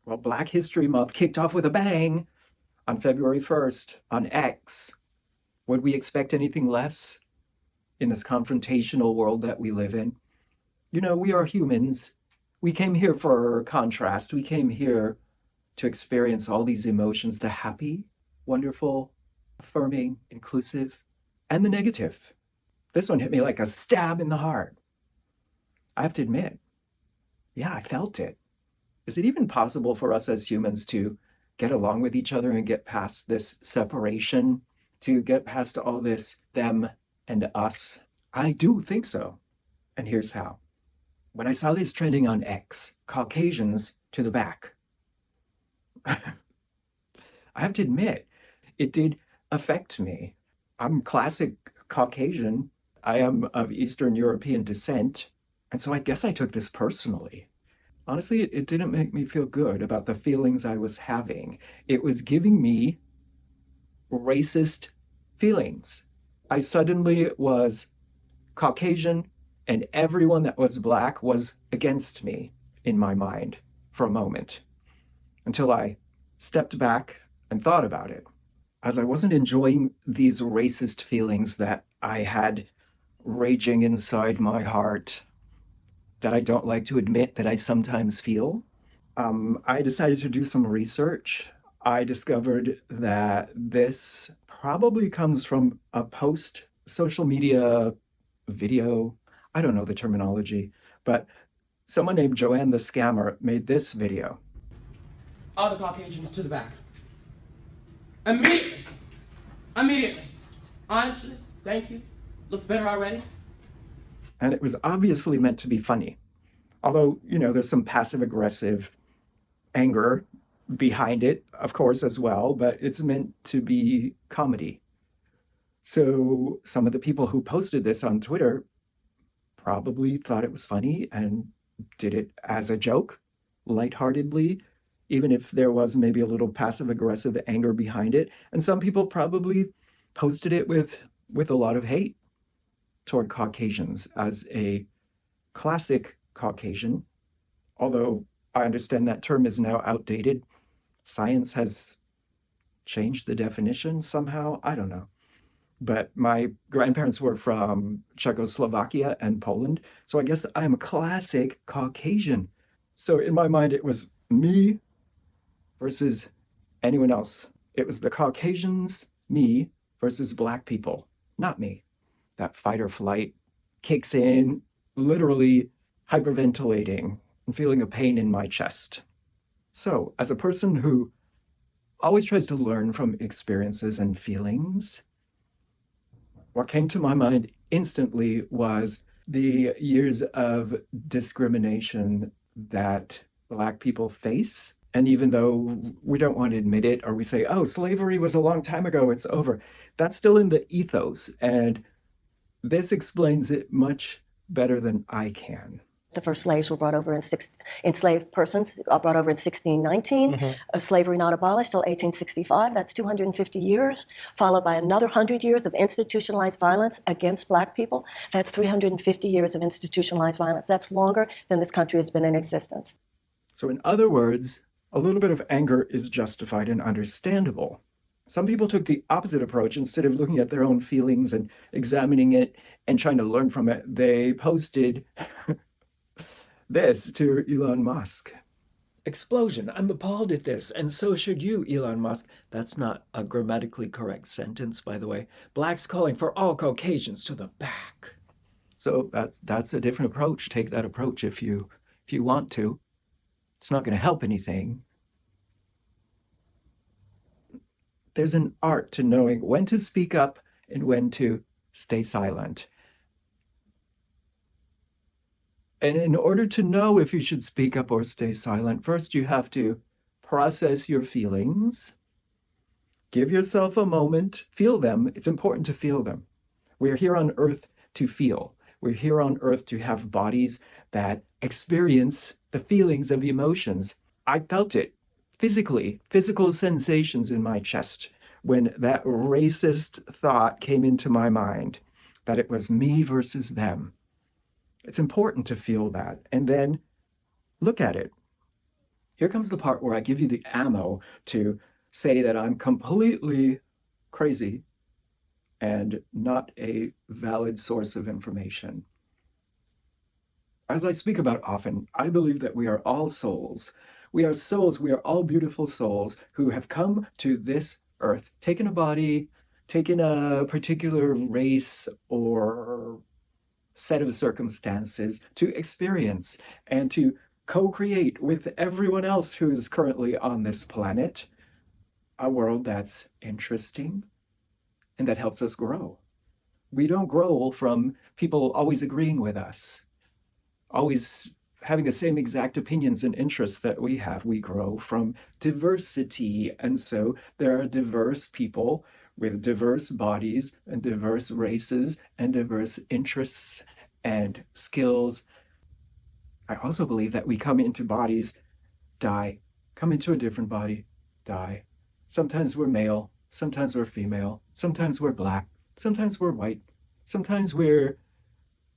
Well, Black History Month kicked off with a bang on February 1st on X. Would we expect anything less in this confrontational world that we live in? You know, we are humans. We came here for contrast. We came here to experience all these emotions, the happy, wonderful, affirming, inclusive, and the negative. This one hit me like a stab in the heart. I have to admit, yeah, I felt it. Is it even possible for us as humans to get along with each other and get past this separation, to get past all this them and us? I do think so. And here's how. When I saw this trending on X, Caucasians to the back, I have to admit, it did affect me. I'm classic Caucasian. I am of Eastern European descent. And so I guess I took this personally. Honestly, it didn't make me feel good about the feelings I was having. It was giving me racist feelings. I suddenly was Caucasian, and everyone that was Black was against me in my mind for a moment until I stepped back and thought about it. As I wasn't enjoying these racist feelings that I had raging inside my heart, that I don't like to admit that I sometimes feel, I decided to do some research. I discovered that this probably comes from a post social media video. I don't know the terminology, but someone named Joanne the Scammer made this video. All the Caucasians to the back. Immediately. Immediately. Honestly, thank you. Looks better already. And it was obviously meant to be funny. Although, you know, there's some passive aggressive anger behind it, of course, as well, but it's meant to be comedy. So some of the people who posted this on Twitter probably thought it was funny and did it as a joke, lightheartedly, even if there was maybe a little passive aggressive anger behind it. And some people probably posted it with a lot of hate toward Caucasians. As a classic Caucasian, although I understand that term is now outdated, science has changed the definition somehow. I don't know. But my grandparents were from Czechoslovakia and Poland. So I guess I'm a classic Caucasian. So in my mind, it was me versus anyone else. It was the Caucasians, me, versus Black people, not me. That fight or flight kicks in, literally hyperventilating and feeling a pain in my chest. So, as a person who always tries to learn from experiences and feelings, what came to my mind instantly was the years of discrimination that Black people face. And even though we don't want to admit it, or we say, oh, slavery was a long time ago, it's over, that's still in the ethos. And this explains it much better than I can. The first slaves were brought over enslaved persons brought over in 1619. Slavery not abolished till 1865. That's 250 years, followed by another 100 years of institutionalized violence against Black people. That's 350 years of institutionalized violence. That's longer than this country has been in existence. So in other words, a little bit of anger is justified and understandable. Some people took the opposite approach. Instead of looking at their own feelings and examining it and trying to learn from it, they posted this to Elon Musk. Explosion. I'm appalled at this, and so should you, Elon Musk. That's not a grammatically correct sentence, by the way. Blacks calling for all Caucasians to the back. So that's a different approach. Take that approach if you want to. It's not going to help anything. There's an art to knowing when to speak up and when to stay silent. And in order to know if you should speak up or stay silent, first you have to process your feelings, give yourself a moment, feel them. It's important to feel them. We're here on earth to feel. We're here on earth to have bodies that experience the feelings of the emotions. I felt it physically, physical sensations in my chest when that racist thought came into my mind, that it was me versus them. It's important to feel that and then look at it. Here comes the part where I give you the ammo to say that I'm completely crazy and not a valid source of information. As I speak about often, I believe that we are all souls. We are souls, we are all beautiful souls who have come to this earth, taken a body, taken a particular race or set of circumstances to experience and to co-create with everyone else who is currently on this planet a world that's interesting and that helps us grow. We don't grow from people always agreeing with us, always having the same exact opinions and interests that we have. We grow from diversity. And so there are diverse people with diverse bodies and diverse races and diverse interests and skills. I also believe that we come into bodies, die, come into a different body, die. Sometimes we're male, sometimes we're female, sometimes we're black, sometimes we're white, sometimes we're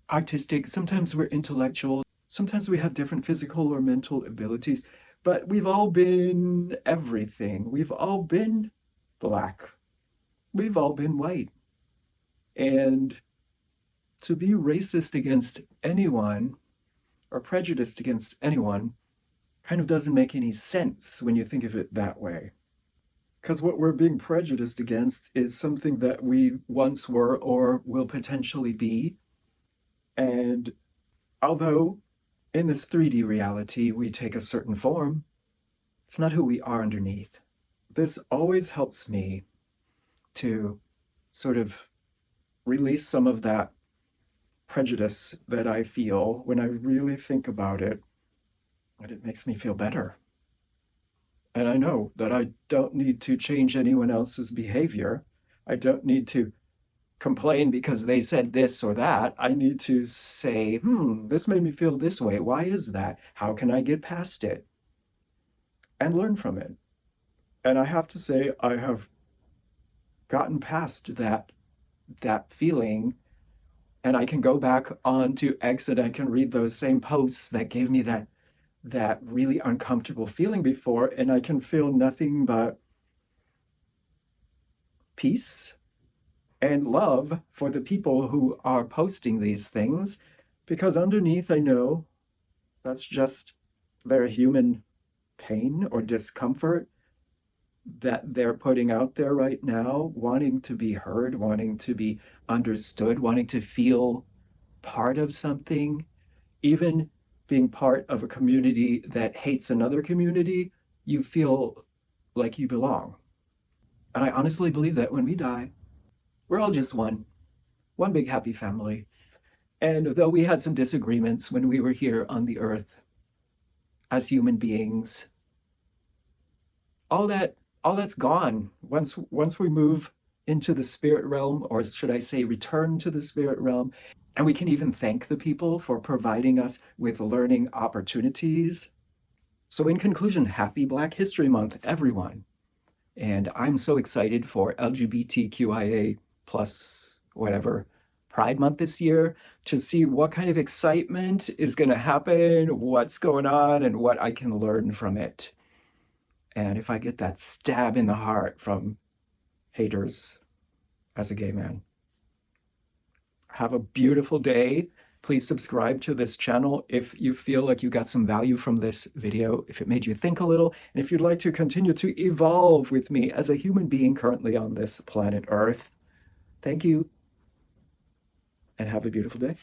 artistic, sometimes we're intellectual, sometimes we have different physical or mental abilities, but we've all been everything. We've all been black. We've all been white. And to be racist against anyone or prejudiced against anyone kind of doesn't make any sense when you think of it that way. Because what we're being prejudiced against is something that we once were or will potentially be. And although in this 3D reality we take a certain form, it's not who we are underneath. This always helps me to sort of release some of that prejudice that I feel when I really think about it, and it makes me feel better. And I know that I don't need to change anyone else's behavior. I don't need to complain because they said this or that. I need to say, this made me feel this way. Why is that? How can I get past it? And learn from it. And I have to say, I have gotten past that feeling, and I can go back onto X and I can read those same posts that gave me that really uncomfortable feeling before, and I can feel nothing but peace and love for the people who are posting these things, because underneath I know that's just their human pain or discomfort that they're putting out there right now, wanting to be heard, wanting to be understood, wanting to feel part of something. Even being part of a community that hates another community, you feel like you belong. And I honestly believe that when we die, we're all just one big happy family. And though we had some disagreements when we were here on the earth as human beings, all that's gone. Once we move into the spirit realm, or should I say return to the spirit realm, and we can even thank the people for providing us with learning opportunities. So in conclusion, happy Black History Month, everyone. And I'm so excited for LGBTQIA plus whatever Pride Month this year to see what kind of excitement is going to happen, what's going on, and what I can learn from it. And if I get that stab in the heart from haters as a gay man. Have a beautiful day. Please subscribe to this channel if you feel like you got some value from this video, if it made you think a little, and if you'd like to continue to evolve with me as a human being currently on this planet Earth. Thank you, and have a beautiful day.